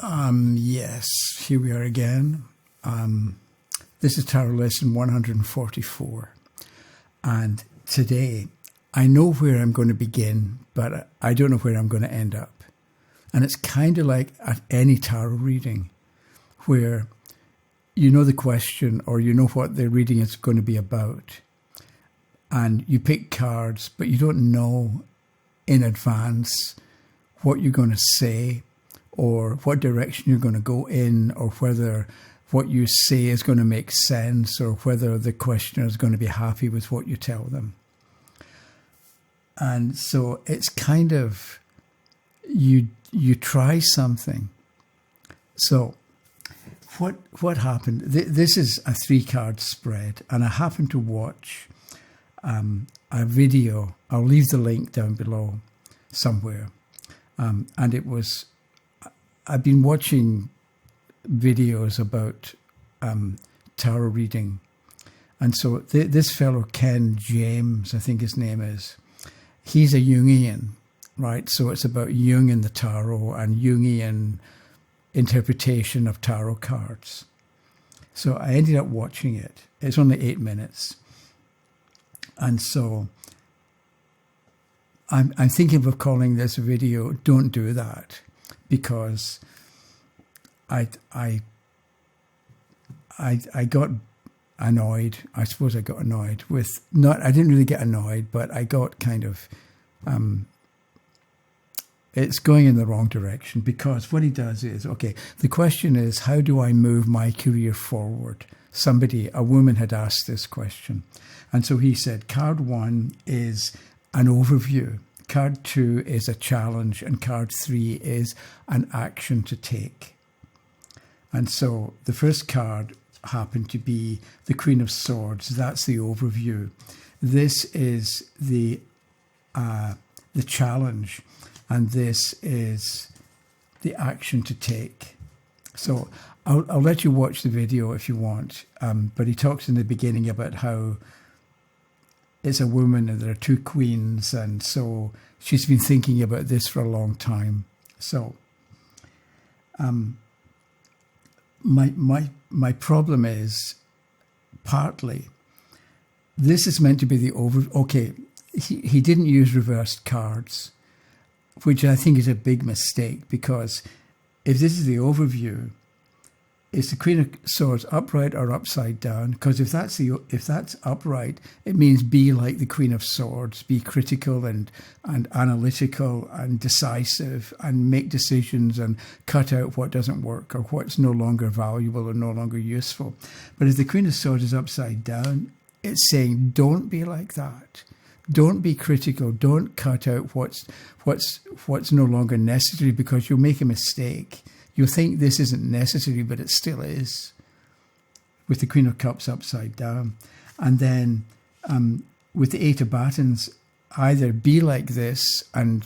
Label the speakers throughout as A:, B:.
A: Yes, here we are again. This is Tarot Lesson 144. And today, I know where I'm going to begin, but I don't know where I'm going to end up. And it's kind of like at any tarot reading, where you know the question or you know what the reading is going to be about. And you pick cards, but you don't know in advance what you're going to say or what direction you're going to go in, or whether what you say is going to make sense, or whether the questioner is going to be happy with what you tell them. And so it's kind of, you try something. So what happened? This is a 3-card spread, and I happened to watch a video. I'll leave the link down below somewhere. And it was, I've been watching videos about tarot reading. And so this fellow, Ken James, I think his name is, he's a Jungian, right? So it's about Jung and the tarot and Jungian interpretation of tarot cards. So I ended up watching it. It's only 8 minutes. And so I'm thinking of calling this video "Don't Do That," because I got annoyed. I suppose I got annoyed with, I didn't really get annoyed, but I got kind of, it's going in the wrong direction, because what he does is, okay, the question is, how do I move my career forward? A woman had asked this question. And so he said, card 1 is an overview, card 2 is a challenge, and card 3 is an action to take. And so the first card happened to be the Queen of Swords. That's the overview. This is the challenge, and this is the action to take. So I'll let you watch the video if you want, but he talks in the beginning about how it's a woman and there are 2 queens, and so she's been thinking about this for a long time. So my problem is, partly, this is meant to be the okay, he didn't use reversed cards, which I think is a big mistake, because if this is the overview, is the Queen of Swords upright or upside down? Because if that's upright, it means be like the Queen of Swords, be critical and analytical and decisive, and make decisions and cut out what doesn't work or what's no longer valuable or no longer useful. But if the Queen of Swords is upside down, it's saying don't be like that. Don't be critical. Don't cut out what's no longer necessary, because you'll make a mistake. You'll think this isn't necessary, but it still is, with the Queen of Cups upside down. And then with the 8 of Batons, either be like this and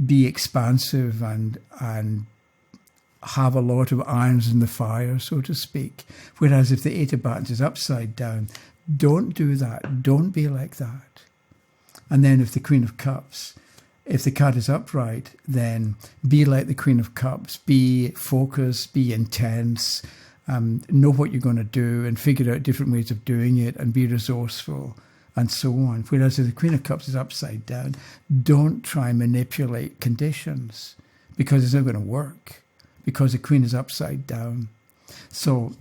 A: be expansive and have a lot of irons in the fire, so to speak. Whereas if the 8 of Batons is upside down, don't do that. Don't be like that. And then if the Queen of Cups, if the card is upright, then be like the Queen of Cups. Be focused, be intense, know what you're going to do and figure out different ways of doing it, and be resourceful, and so on. Whereas if the Queen of Cups is upside down, don't try and manipulate conditions, because it's not going to work, because the Queen is upside down. So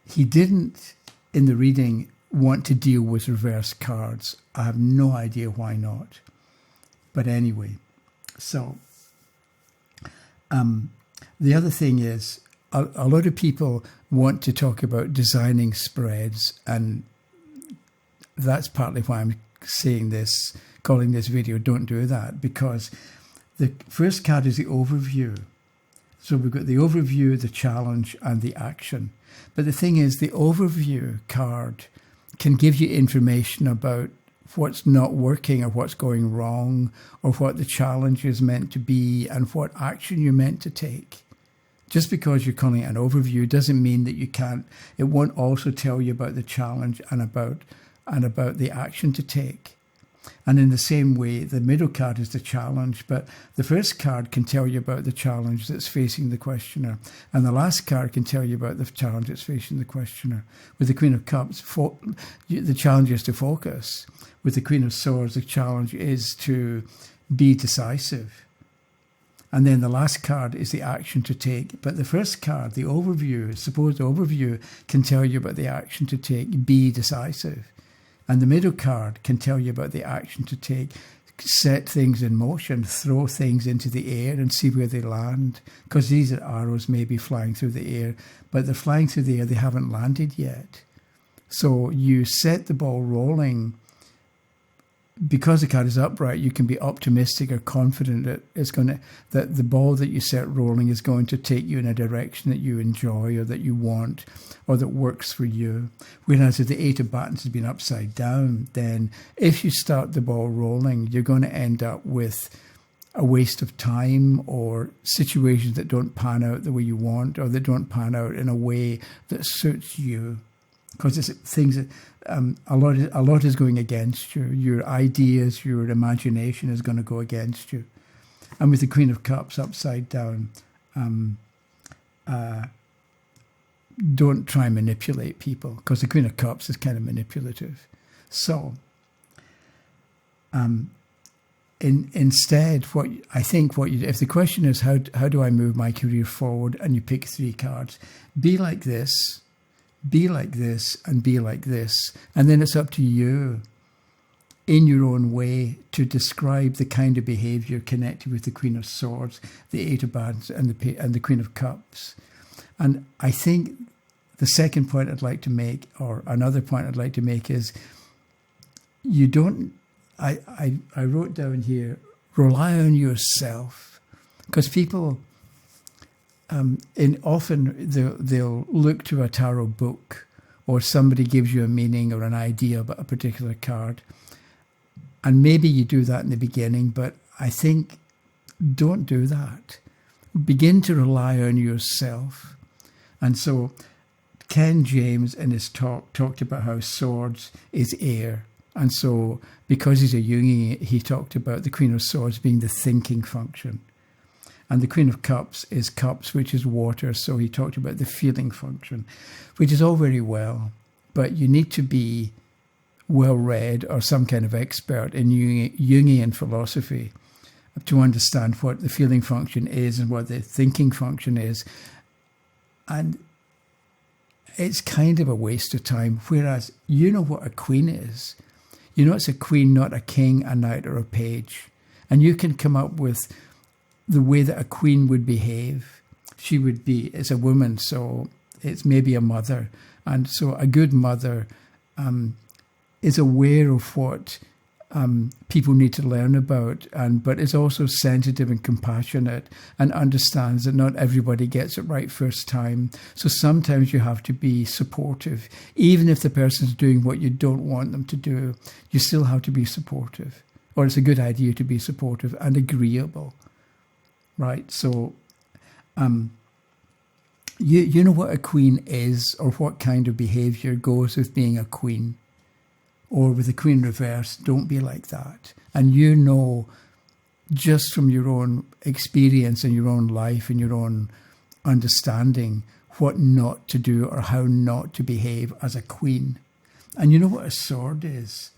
A: he didn't, in the reading, want to deal with reverse cards. I have no idea why not. But anyway, so the other thing is, a lot of people want to talk about designing spreads, and that's partly why I'm saying this, calling this video "Don't Do That," because the first card is the overview. So we've got the overview, the challenge, and the action. But the thing is, the overview card can give you information about what's not working or what's going wrong, or what the challenge is meant to be and what action you're meant to take. Just because you're calling it an overview doesn't mean that you can't. It won't also tell you about the challenge and about the action to take. And in the same way, the middle card is the challenge, but the first card can tell you about the challenge that's facing the questioner, and the last card can tell you about the challenge that's facing the questioner. With the Queen of Cups, the challenge is to focus. With the Queen of Swords, the challenge is to be decisive. And then the last card is the action to take. But the first card, the overview, supposed overview, can tell you about the action to take, be decisive. And the middle card can tell you about the action to take, set things in motion, throw things into the air and see where they land. Because these are arrows maybe flying through the air, but they're flying through the air, they haven't landed yet. So you set the ball rolling. Because the card is upright, you can be optimistic or confident that the ball that you set rolling is going to take you in a direction that you enjoy or that you want or that works for you. Whereas if the Eight of Batons has been upside down, then if you start the ball rolling, you're going to end up with a waste of time or situations that don't pan out the way you want or that don't pan out in a way that suits you. Because it's things that a lot is going against you. Your ideas, your imagination is going to go against you. And with the Queen of Cups upside down, don't try and manipulate people, because the Queen of Cups is kind of manipulative. So, instead, if the question is how do I move my career forward, and you pick 3 cards, be like this. Be like this and be like this. And then it's up to you, in your own way, to describe the kind of behaviour connected with the Queen of Swords, the Eight of Batons, and the Queen of Cups. And I think the second point I'd like to make, or another point I'd like to make, is you don't... I wrote down here, rely on yourself. Because people... often they'll look to a tarot book, or somebody gives you a meaning or an idea about a particular card, and maybe you do that in the beginning, but I think don't do that. Begin to rely on yourself. And so Ken James in his talk talked about how swords is air, and so because he's a Jungian, he talked about the Queen of Swords being the thinking function. And the Queen of Cups is cups, which is water. So he talked about the feeling function, which is all very well. But you need to be well-read or some kind of expert in Jungian philosophy to understand what the feeling function is and what the thinking function is. And it's kind of a waste of time. Whereas you know what a queen is. You know it's a queen, not a king, a knight, or a page. And you can come up with the way that a queen would behave. It's a woman, so it's maybe a mother. And so a good mother is aware of what people need to learn about, but is also sensitive and compassionate and understands that not everybody gets it right first time. So sometimes you have to be supportive. Even if the person's doing what you don't want them to do, you still have to be supportive. Or it's a good idea to be supportive and agreeable. Right, so you know what a queen is, or what kind of behaviour goes with being a queen. Or with the Queen reverse, don't be like that. And you know, just from your own experience and your own life and your own understanding, what not to do or how not to behave as a queen. And you know what a sword is.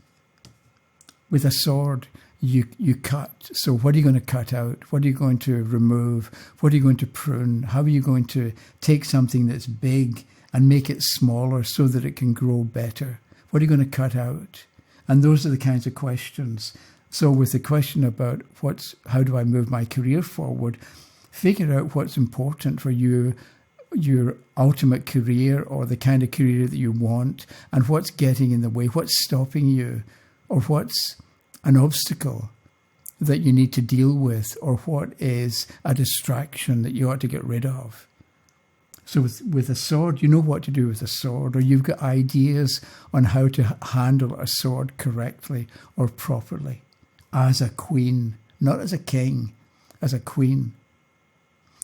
A: With a sword, you cut. So what are you going to cut out? What are you going to remove? What are you going to prune? How are you going to take something that's big and make it smaller so that it can grow better? What are you going to cut out? And those are the kinds of questions. So with the question about how do I move my career forward, figure out what's important for you, your ultimate career or the kind of career that you want, and what's getting in the way, what's stopping you, or what's an obstacle that you need to deal with, or what is a distraction that you ought to get rid of. So with a sword, you know what to do with a sword, or you've got ideas on how to handle a sword correctly or properly as a queen, not as a king, as a queen.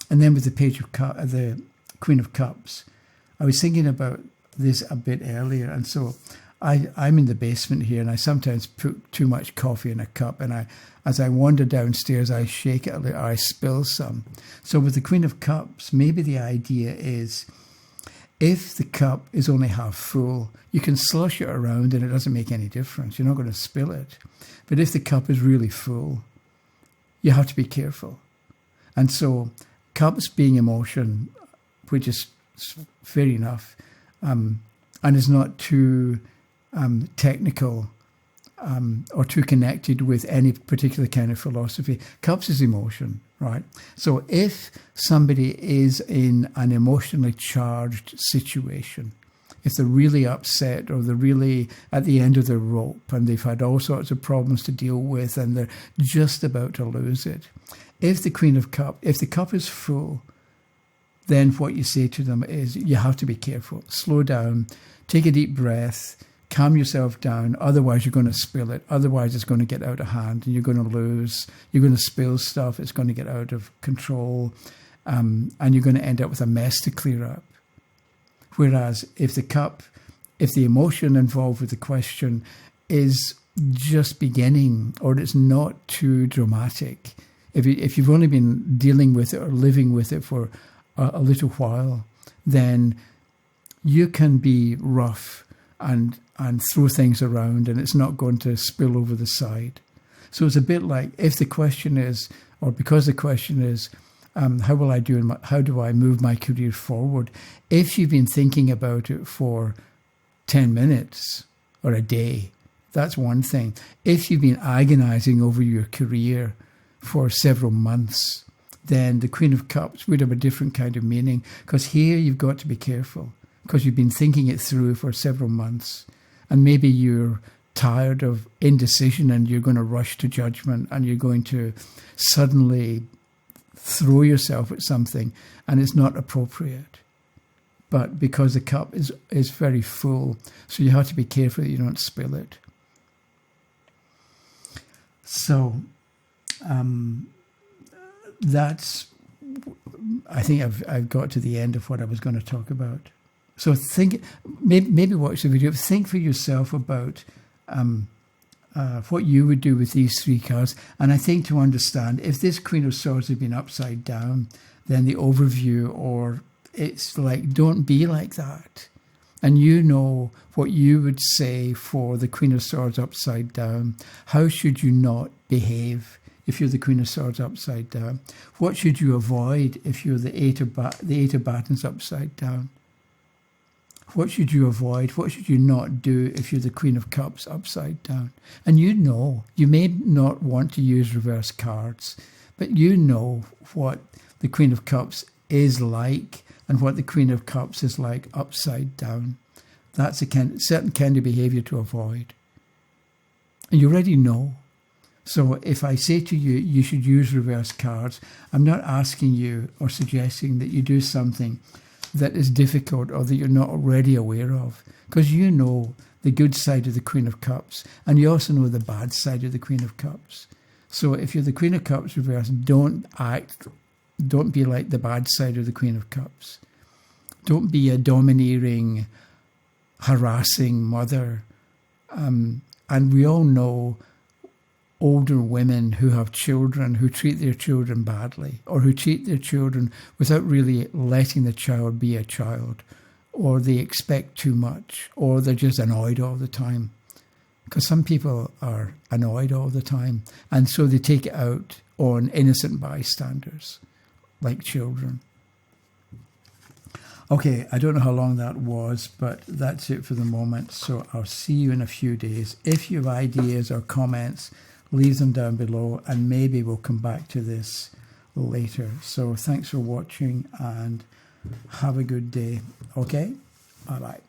A: And then with the Queen of Cups, I was thinking about this a bit earlier, and so I'm in the basement here, and I sometimes put too much coffee in a cup, and as I wander downstairs, I shake it a little, I spill some. So with the Queen of Cups, maybe the idea is, if the cup is only half full, you can slosh it around and it doesn't make any difference. You're not going to spill it. But if the cup is really full, you have to be careful. And so cups being emotion, which is fair enough, and is not too technical or too connected with any particular kind of philosophy. Cups is emotion, right? So if somebody is in an emotionally charged situation, if they're really upset or they're really at the end of their rope and they've had all sorts of problems to deal with and they're just about to lose it, if the cup is full, then what you say to them is, you have to be careful. Slow down, take a deep breath, calm yourself down, otherwise you're going to spill it. Otherwise it's going to get out of hand and you're going to lose. You're going to spill stuff. It's going to get out of control, and you're going to end up with a mess to clear up. Whereas if the emotion involved with the question is just beginning, or it's not too dramatic, if you've only been dealing with it or living with it for a little while, then you can be rough and throw things around, and it's not going to spill over the side. So it's a bit like, if the question is, or because the question is, how will I do, and how do I move my career forward? If you've been thinking about it for 10 minutes or a day, that's one thing. If you've been agonizing over your career for several months, then the Queen of Cups would have a different kind of meaning, because here you've got to be careful, because you've been thinking it through for several months, and maybe you're tired of indecision and you're going to rush to judgment and you're going to suddenly throw yourself at something, and it's not appropriate. But because the cup is very full, so you have to be careful that you don't spill it. So that's, I think I've got to the end of what I was going to talk about. So think, maybe watch the video, think for yourself about what you would do with these three cards. And I think to understand, if this Queen of Swords had been upside down, then the overview, or it's like, don't be like that. And you know what you would say for the Queen of Swords upside down. How should you not behave if you're the Queen of Swords upside down? What should you avoid if you're the Eight of Batons upside down? What should you avoid? What should you not do if you're the Queen of Cups upside down? And you know, you may not want to use reverse cards, but you know what the Queen of Cups is like and what the Queen of Cups is like upside down. That's a certain kind of behaviour to avoid. And you already know. So if I say to you, you should use reverse cards, I'm not asking you or suggesting that you do something that is difficult or that you're not already aware of, because you know the good side of the Queen of Cups, and you also know the bad side of the Queen of Cups. So if you're the Queen of Cups reverse, don't be like the bad side of the Queen of Cups. Don't be a domineering, harassing mother. And we all know older women who have children who treat their children badly, or who treat their children without really letting the child be a child, or they expect too much, or they're just annoyed all the time. Because some people are annoyed all the time, and so they take it out on innocent bystanders, like children. Okay, I don't know how long that was, but that's it for the moment. So I'll see you in a few days. If you have ideas or comments, leave them down below, and maybe we'll come back to this later. So thanks for watching, and have a good day. Okay? Bye-bye.